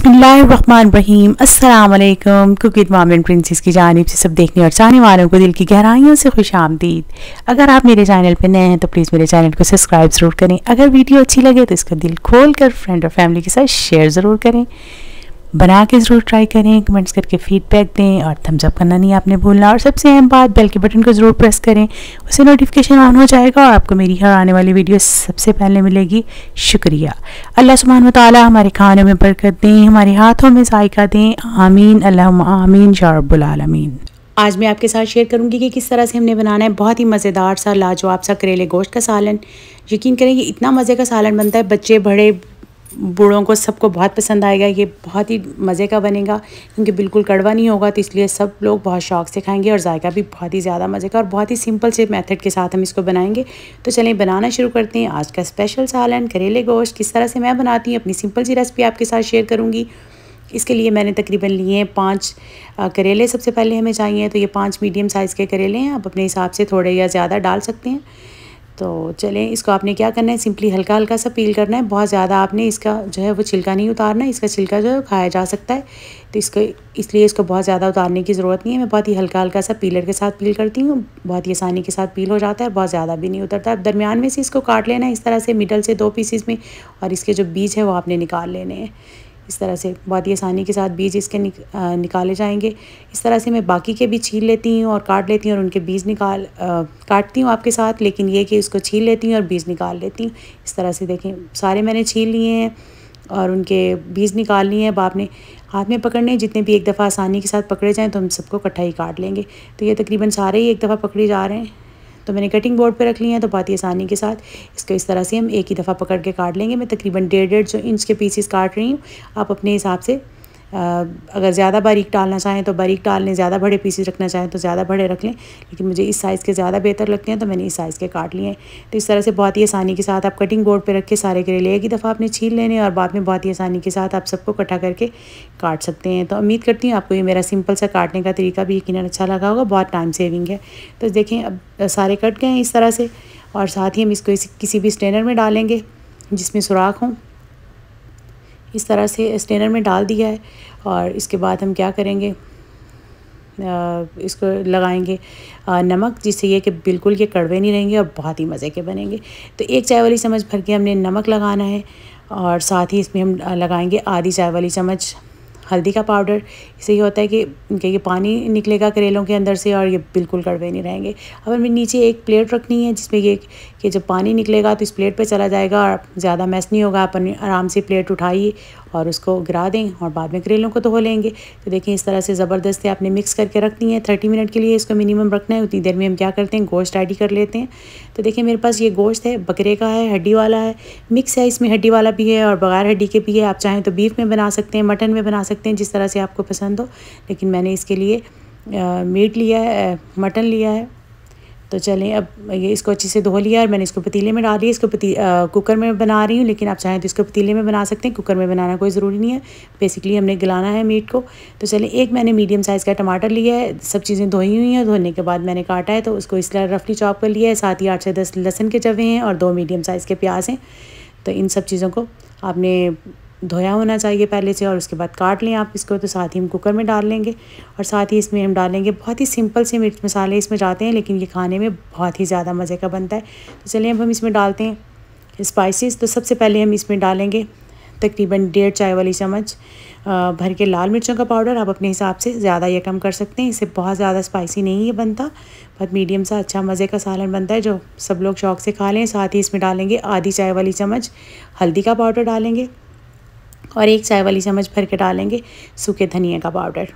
बिस्मिल्लाहिर्रहमानिर्रहीम अस्सलाम वालेकुम। Cook with mom and princess की जानिब से सब देखने और चाहने वालों को दिल की गहराइयों से खुशामदीद। अगर आप मेरे चैनल पर नए हैं तो प्लीज़ मेरे चैनल को सब्सक्राइब ज़रूर करें। अगर वीडियो अच्छी लगे तो इसका दिल खोल कर फ्रेंड और फैमिली के साथ शेयर ज़रूर करें। बना के ज़रूर ट्राई करें, कमेंट्स करके फीडबैक दें और थम्स अप करना नहीं आपने भूलना। और सबसे अहम बात, बेल के बटन को ज़रूर प्रेस करें, उससे नोटिफिकेशन ऑन हो जाएगा और आपको मेरी हर आने वाली वीडियो सबसे पहले मिलेगी। शुक्रिया। अल्लाह सुब्हानहू व तआला हमारे खानों में बरकत दें, हमारे हाथों में जायका दें। आमीन अल्लाहुम्मा आमीन या रब्बुल आलमीन। आज मैं आपके साथ शेयर करूंगी कि किस तरह से हमने बनाना है बहुत ही मज़ेदार सा लाजवाब सा करेले गोश्त का सालन। यकीन करें, ये इतना मज़े का सालन बनता है, बच्चे बड़े बूढ़ों को सबको बहुत पसंद आएगा। ये बहुत ही मज़े का बनेगा क्योंकि बिल्कुल कड़वा नहीं होगा, तो इसलिए सब लोग बहुत शौक़ से खाएंगे और जायका भी बहुत ही ज़्यादा मज़े का और बहुत ही सिंपल से मेथड के साथ हम इसको बनाएंगे। तो चलें बनाना शुरू करते हैं। आज का स्पेशल सालन करेले गोश्त किस तरह से मैं बनाती हूँ, अपनी सिंपल सी रेसिपी आपके साथ शेयर करूँगी। इसके लिए मैंने तकरीबन लिए हैं 5 करेले सबसे पहले हमें चाहिए। तो ये 5 मीडियम साइज़ के करेले हैं, आप अपने हिसाब से थोड़े या ज़्यादा डाल सकते हैं। तो चलें, इसको आपने क्या करना है, सिंपली हल्का हल्का सा पील करना है। बहुत ज़्यादा आपने इसका जो है वो छिलका नहीं उतारना है, इसका छिलका जो है खाया जा सकता है, तो इसलिए इसको बहुत ज़्यादा उतारने की ज़रूरत नहीं है। मैं बहुत ही हल्का हल्का सा पीलर के साथ पील करती हूँ, बहुत ही आसानी के साथ पील हो जाता है, बहुत ज़्यादा भी नहीं उतरता। अब दरमियान में से इसको काट लेना है इस तरह से, मिडल से 2 पीसीस में, और इसके जो बीज है वो आपने निकाल लेने हैं इस तरह से। बहुत ही आसानी के साथ बीज इसके निकाले जाएंगे। इस तरह से मैं बाकी के भी छील लेती हूँ और काट लेती हूँ और उनके बीज काटती हूँ आपके साथ, लेकिन ये कि इसको छील लेती हूँ और बीज निकाल लेती हूँ इस तरह से। देखें, सारे मैंने छील लिए हैं और उनके बीज निकाल लिए हैं। अब आपने हाथ में पकड़ने, जितने भी एक दफ़ा आसानी के साथ पकड़े जाएँ तो हम सबको इकट्ठा ही काट लेंगे। तो ये तकरीबन सारे ही एक दफ़ा पकड़े जा रहे हैं, तो मैंने कटिंग बोर्ड पे रख लिए हैं। तो बहुत ही आसानी के साथ इसको इस तरह से हम एक ही दफ़ा पकड़ के काट लेंगे। मैं तकरीबन 1.5 इंच के पीसेस काट रही हूँ। आप अपने हिसाब से अगर ज़्यादा बारीक डालना चाहें तो बारीक डाल लें, ज़्यादा बड़े पीसेस रखना चाहें तो ज़्यादा बड़े रख लें, लेकिन मुझे इस साइज़ के ज़्यादा बेहतर लगते हैं तो मैंने इस साइज़ के काट लिए हैं। तो इस तरह से बहुत ही आसानी के साथ आप कटिंग बोर्ड पे रख के सारे करेले एक ही दफ़ा आपने छील लेने और बाद में बहुत ही आसानी के साथ आप सबको इकट्ठा करके काट सकते हैं। तो उम्मीद करती हूँ आपको ये मेरा सिंपल सा काटने का तरीका भी यकीनन अच्छा लगा होगा, बहुत टाइम सेविंग है। तो देखें, अब सारे कट गए हैं इस तरह से, और साथ ही हम इसको किसी भी स्ट्रेनर में डालेंगे जिसमें सुराख हो। इस तरह से स्ट्रेनर में डाल दिया है और इसके बाद हम क्या करेंगे, इसको लगाएंगे नमक, जिससे ये कि बिल्कुल ये कड़वे नहीं रहेंगे और बहुत ही मज़े के बनेंगे। तो 1 चाय वाली चम्मच भर के हमने नमक लगाना है और साथ ही इसमें हम लगाएंगे आधी चाय वाली चम्मच हल्दी का पाउडर। इससे ये होता है कि इनके ये पानी निकलेगा करेलों के अंदर से और ये बिल्कुल कड़वे नहीं रहेंगे। अब हमें नीचे एक प्लेट रखनी है जिसमें ये कि जब पानी निकलेगा तो इस प्लेट पे चला जाएगा और ज़्यादा मैस नहीं होगा। अपन आराम से प्लेट उठाइए और उसको गिरा दें और बाद में करेलों को धो लेंगे। तो देखिए, इस तरह से ज़बरदस्त है, आपने मिक्स करके रखनी है। 30 मिनट के लिए इसको मिनिमम रखना है। उतनी देर में हम क्या करते हैं, गोश्त रेडी कर लेते हैं। तो देखिए, मेरे पास ये गोश्त है, बकरे का है, हड्डी वाला है, मिक्स है। इसमें हड्डी वाला भी है और बगैर हड्डी के भी है। आप चाहें तो बीफ में बना सकते हैं, मटन में बना सकते हैं, जिस तरह से आपको पसंद हो, लेकिन मैंने इसके लिए मीट लिया है, मटन लिया है। तो चलें, अब ये इसको अच्छे से धो लिया और मैंने इसको पतीले में डाल दिया। इसको कुकर में बना रही हूँ, लेकिन आप चाहें तो इसको पतीले में बना सकते हैं, कुकर में बनाना कोई ज़रूरी नहीं है। बेसिकली हमने गलाना है मीट को। तो चलें, एक मैंने मीडियम साइज़ का टमाटर लिया है, सब चीज़ें धोई हुई हैं, धोने के बाद मैंने काटा है तो उसको इस तरह रफली चॉप कर लिया है। साथ ही 8 से 10 लहसुन के जवे हैं और 2 मीडियम साइज़ के प्याज हैं। तो इन सब चीज़ों को आपने धोया होना चाहिए पहले से और उसके बाद काट लें आप इसको। तो साथ ही हम कुकर में डाल लेंगे और साथ ही इसमें हम डालेंगे बहुत ही सिंपल से मिर्च मसाले इसमें जाते हैं, लेकिन ये खाने में बहुत ही ज़्यादा मज़े का बनता है। तो चलिए, अब हम इसमें डालते हैं स्पाइसेस। तो सबसे पहले हम इसमें डालेंगे तकरीबन 1.5 चाय वाली चम्मच भर के लाल मिर्चों का पाउडर। आप अपने हिसाब से ज़्यादा या कम कर सकते हैं, इससे बहुत ज़्यादा स्पाइसी नहीं ये बनता, बहुत मीडियम सा अच्छा मज़े का सालन बनता है जो सब लोग शौक़ से खा लें। साथ ही इसमें डालेंगे आधी चाय वाली चम्मच हल्दी का पाउडर डालेंगे और 1 चाय वाली चम्मच भर के डालेंगे सूखे धनिया का पाउडर।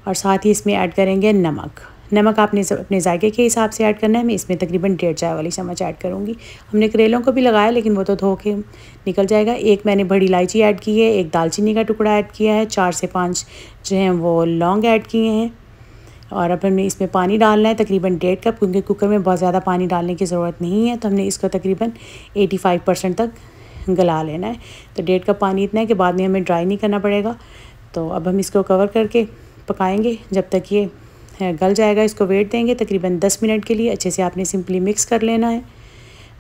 और साथ ही इसमें ऐड करेंगे नमक आपने अपने जायके के हिसाब से ऐड करना है। मैं इसमें तकरीबन 1.5 चाय वाली चम्मच ऐड करूँगी। हमने करेलों को भी लगाया, लेकिन वो तो धो के निकल जाएगा। 1 मैंने बड़ी इलायची ऐड की है, 1 दालचीनी का टुकड़ा ऐड किया है, 4 से 5 जो हैं वो लौंग ऐड किए हैं। और अब हमें इसमें पानी डालना है तकरीबन 1.5 कप, क्योंकि कुकर में बहुत ज़्यादा पानी डालने की ज़रूरत नहीं है। तो हमने इसको तकरीबन 85% तक गला लेना है। तो 1.5 कप पानी इतना है कि बाद में हमें ड्राई नहीं करना पड़ेगा। तो अब हम इसको कवर करके पकाएंगे जब तक ये गल जाएगा। इसको वेट देंगे तकरीबन 10 मिनट के लिए। अच्छे से आपने सिंपली मिक्स कर लेना है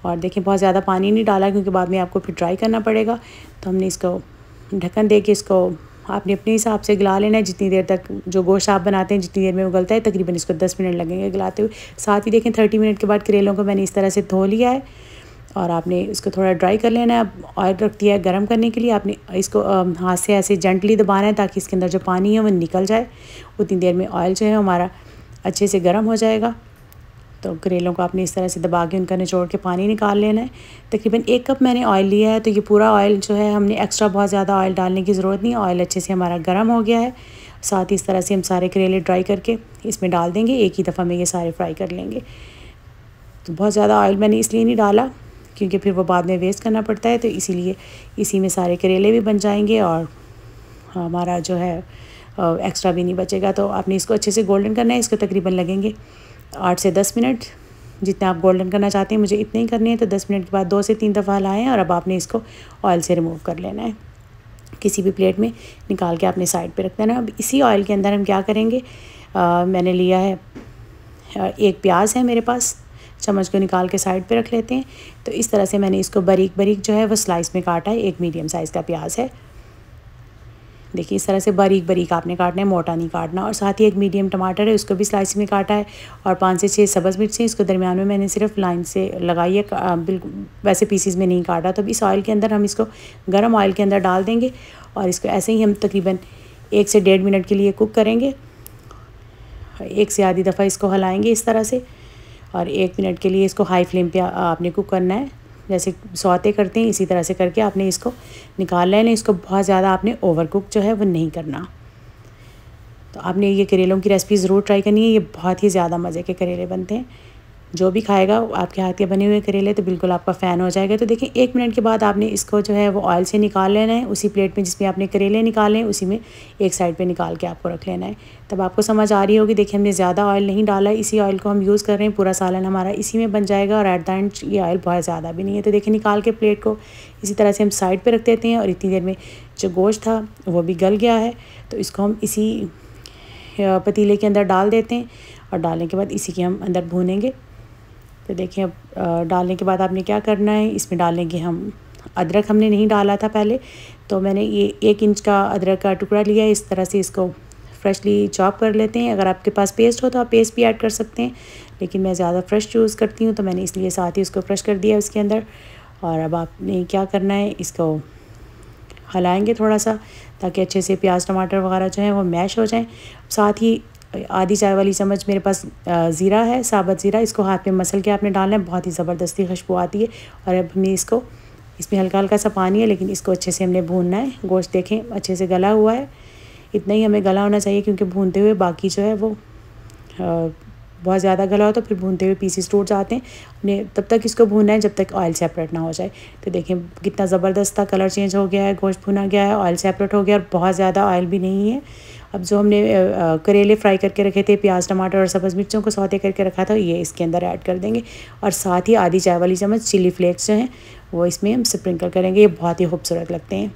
और देखिए, बहुत ज़्यादा पानी नहीं डाला क्योंकि बाद में आपको फिर ड्राई करना पड़ेगा। तो हमने इसको ढक्कन दे के इसको आपने अपने हिसाब से गला लेना है। जितनी देर तक जो गोश्त आप बनाते हैं जितनी देर में उगलता है, तकरीबन इसको 10 मिनट लगेंगे गलाते हुए। साथ ही देखें 30 मिनट के बाद करेलों को मैंने इस तरह से धो लिया है और आपने इसको थोड़ा ड्राई कर लेना है। अब ऑयल रख दिया है गर्म करने के लिए। आपने इसको हाथ से ऐसे जेंटली दबाना है ताकि इसके अंदर जो पानी है वो निकल जाए। उतनी देर में ऑयल जो है हमारा अच्छे से गर्म हो जाएगा। तो करेलों को आपने इस तरह से दबा के उनका निचोड़ के पानी निकाल लेना है। तकरीबन 1 कप मैंने ऑयल लिया है, तो ये पूरा ऑयल जो है हमने एक्स्ट्रा बहुत ज़्यादा ऑयल डालने की ज़रूरत नहीं है। ऑयल अच्छे से हमारा गर्म हो गया है। साथ ही इस तरह से हम सारे करेले ड्राई करके इसमें डाल देंगे। एक ही दफ़ा में ये सारे फ्राई कर लेंगे। तो बहुत ज़्यादा ऑयल मैंने इसलिए नहीं डाला क्योंकि फिर वो बाद में वेस्ट करना पड़ता है, तो इसीलिए इसी में सारे करेले भी बन जाएंगे और हमारा जो है एक्स्ट्रा भी नहीं बचेगा। तो आपने इसको अच्छे से गोल्डन करना है। इसको तकरीबन लगेंगे 8 से 10 मिनट, जितना आप गोल्डन करना चाहते हैं। मुझे इतने ही करने हैं, तो 10 मिनट के बाद 2 से 3 दफ़ा हिलाएं और अब आपने इसको ऑयल से रिमूव कर लेना है। किसी भी प्लेट में निकाल के आपने साइड पे रख देना है। अब इसी ऑयल के अंदर हम क्या करेंगे, मैंने लिया है 1 प्याज है मेरे पास, चम्मच को निकाल के साइड पे रख लेते हैं। तो इस तरह से मैंने इसको बारीक बारीक जो है वो स्लाइस में काटा है। 1 मीडियम साइज़ का प्याज है। देखिए इस तरह से बारीक बारीक आपने काटना है, मोटा नहीं काटना। और साथ ही 1 मीडियम टमाटर है, उसको भी स्लाइस में काटा है। और 5 से 6 सब्ज़ मिर्चें, इसको दरमियान में मैंने सिर्फ लाइन से लगाई है, बिल्कुल वैसे पीसीज में नहीं काटा। तो इस ऑयल के अंदर हम इसको गर्म ऑयल के अंदर डाल देंगे और इसको ऐसे ही हम तकरीबन 1 से 1.5 मिनट के लिए कुक करेंगे। 1 से आधी दफ़ा इसको हिलाएंगे इस तरह से और 1 मिनट के लिए इसको हाई फ्लेम पे आपने कुक करना है। जैसे सौते करते हैं इसी तरह से करके आपने इसको निकाल लेना है। इसको बहुत ज़्यादा आपने ओवर कुक जो है वो नहीं करना। तो आपने ये करेलों की रेसिपी ज़रूर ट्राई करनी है। ये बहुत ही ज़्यादा मज़े के करेले बनते हैं। जो भी खाएगा आपके हाथ के बने हुए करेले तो बिल्कुल आपका फ़ैन हो जाएगा। तो देखिए 1 मिनट के बाद आपने इसको जो है वो ऑयल से निकाल लेना है। उसी प्लेट में जिसमें आपने करेले निकाले हैं उसी में एक साइड पे निकाल के आपको रख लेना है। तब आपको समझ आ रही होगी। देखिए हमने ज़्यादा ऑयल नहीं डाला है, इसी ऑयल को हम यूज़ कर रहे हैं। पूरा सालन हमारा इसी में बन जाएगा और एट द एंड ये ऑयल बहुत ज़्यादा भी नहीं है। तो देखिए निकाल के प्लेट को इसी तरह से हम साइड पर रख देते हैं। और इतनी देर में जो गोश्त था वो भी गल गया है, तो इसको हम इसी पतीले के अंदर डाल देते हैं और डालने के बाद इसी के हम अंदर भूनेंगे। तो देखिए अब डालने के बाद आपने क्या करना है, इसमें डालेंगे हम अदरक। हमने नहीं डाला था पहले, तो मैंने ये 1 इंच का अदरक का टुकड़ा लिया है। इस तरह से इसको फ्रेशली चॉप कर लेते हैं। अगर आपके पास पेस्ट हो तो आप पेस्ट भी ऐड कर सकते हैं, लेकिन मैं ज़्यादा फ्रेश चूज़ करती हूँ तो मैंने इसलिए साथ ही उसको फ्रेश कर दिया उसके अंदर। और अब आपने क्या करना है, इसको हिलाएंगे थोड़ा सा ताकि अच्छे से प्याज टमाटर वगैरह जो है वो मैश हो जाएँ। साथ ही आधी चाय वाली चम्मच मेरे पास ज़ीरा है, साबुत ज़ीरा। इसको हाथ में मसल के आपने डालना है, बहुत ही ज़बरदस्ती खुशबू आती है। और अब हमने इसको, इसमें हल्का हल्का सा पानी है लेकिन इसको अच्छे से हमने भूनना है। गोश्त देखें अच्छे से गला हुआ है, इतना ही हमें गला होना चाहिए क्योंकि भूनते हुए बाकी जो है वो बहुत ज़्यादा गला हो तो फिर भूनते हुए पीसेस टूट जाते हैं। हमने तब तक इसको भूनना है जब तक ऑयल सेपरेट ना हो जाए। तो देखें कितना ज़बरदस्त था, कलर चेंज हो गया है, गोश्त भुना गया है, ऑयल सेपरेट हो गया और बहुत ज़्यादा ऑयल भी नहीं है। अब जो हमने करेले फ्राई करके रखे थे, प्याज टमाटर और सब्ज़ मिर्चों को सौते करके रखा था, ये इसके अंदर ऐड कर देंगे। और साथ ही आधी चाय वाली चम्मच चिली फ्लेक्स जो हैं वो इसमें हम स्प्रिंकल करेंगे। ये बहुत ही खूबसूरत लगते हैं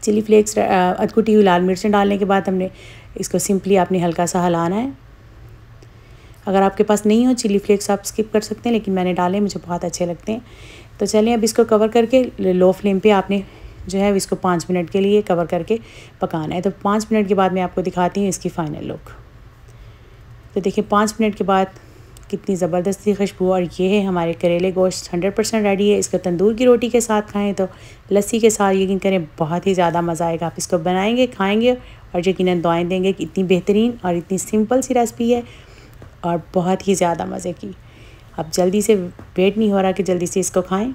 चिली फ्लेक्स। अधकुटी हुई लाल मिर्चें डालने के बाद हमने इसको सिंपली आपने हल्का सा हिलाना है। अगर आपके पास नहीं हो चिली फ्लेक्स आप स्किप कर सकते हैं, लेकिन मैंने डाले, मुझे बहुत अच्छे लगते हैं। तो चलिए अब इसको कवर करके लो फ्लेम पे आपने जो है इसको 5 मिनट के लिए कवर करके पकाना है। तो 5 मिनट के बाद मैं आपको दिखाती हूँ इसकी फ़ाइनल लुक। तो देखिए 5 मिनट के बाद कितनी ज़बरदस्ती खुशबू, और ये है हमारे करेले गोश्त 100% रेडी है। इसको तंदूर की रोटी के साथ खाएं तो लस्सी के साथ, यकीन करें बहुत ही ज़्यादा मज़ा आएगा। आप इसको बनाएंगे, खाएंगे और यकीनन दुआएं देंगे कि इतनी बेहतरीन और इतनी सिंपल सी रेसिपी है और बहुत ही ज़्यादा मज़े की। अब जल्दी से वेट नहीं हो रहा कि जल्दी से इसको खाएँ।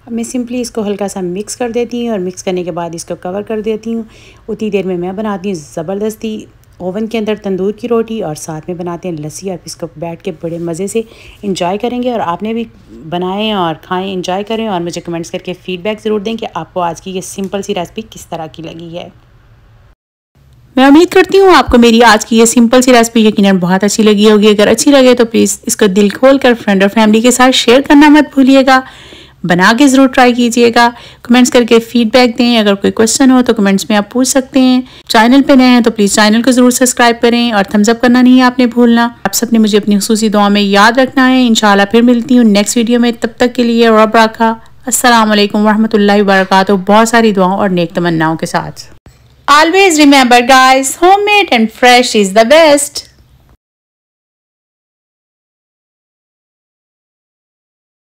अब मैं सिंपली इसको हल्का सा मिक्स कर देती हूँ और मिक्स करने के बाद इसको कवर कर देती हूँ। उतनी देर में मैं बनाती हूँ ज़बरदस्ती ओवन के अंदर तंदूर की रोटी और साथ में बनाते हैं लस्सी। आप इसको बैठ के बड़े मज़े से इंजॉय करेंगे और आपने भी बनाएं और खाएं, इंजॉय करें और मुझे कमेंट्स करके फ़ीडबैक ज़रूर दें कि आपको आज की ये सिंपल सी रेसिपी किस तरह की लगी है। मैं उम्मीद करती हूँ आपको मेरी आज की ये सिंपल सी रेसिपी यकीनन बहुत अच्छी लगी होगी। अगर अच्छी लगे तो प्लीज़ इसको दिल खोल कर फ्रेंड और फैमिली के साथ शेयर करना मत भूलिएगा। बना के ज़रूर ट्राई कीजिएगा, कमेंट्स करके फीडबैक दें। अगर कोई क्वेश्चन हो तो कमेंट्स में आप पूछ सकते हैं। चैनल पे नए हैं तो प्लीज़ चैनल को ज़रूर सब्सक्राइब करें और थम्स अप करना नहीं है आपने भूलना। आप सबने मुझे अपनी खुसूसी दुआ में याद रखना है। इंशाल्लाह फिर मिलती हूँ नेक्स्ट वीडियो में। तब तक के लिए रब रखा, अस्सलाम वालेकुम रहमतुल्लाहि व बरकातुहू। बहुत सारी दुआओं और नेक तमन्नाओं के साथ। Always remember guys, homemade and fresh is the best.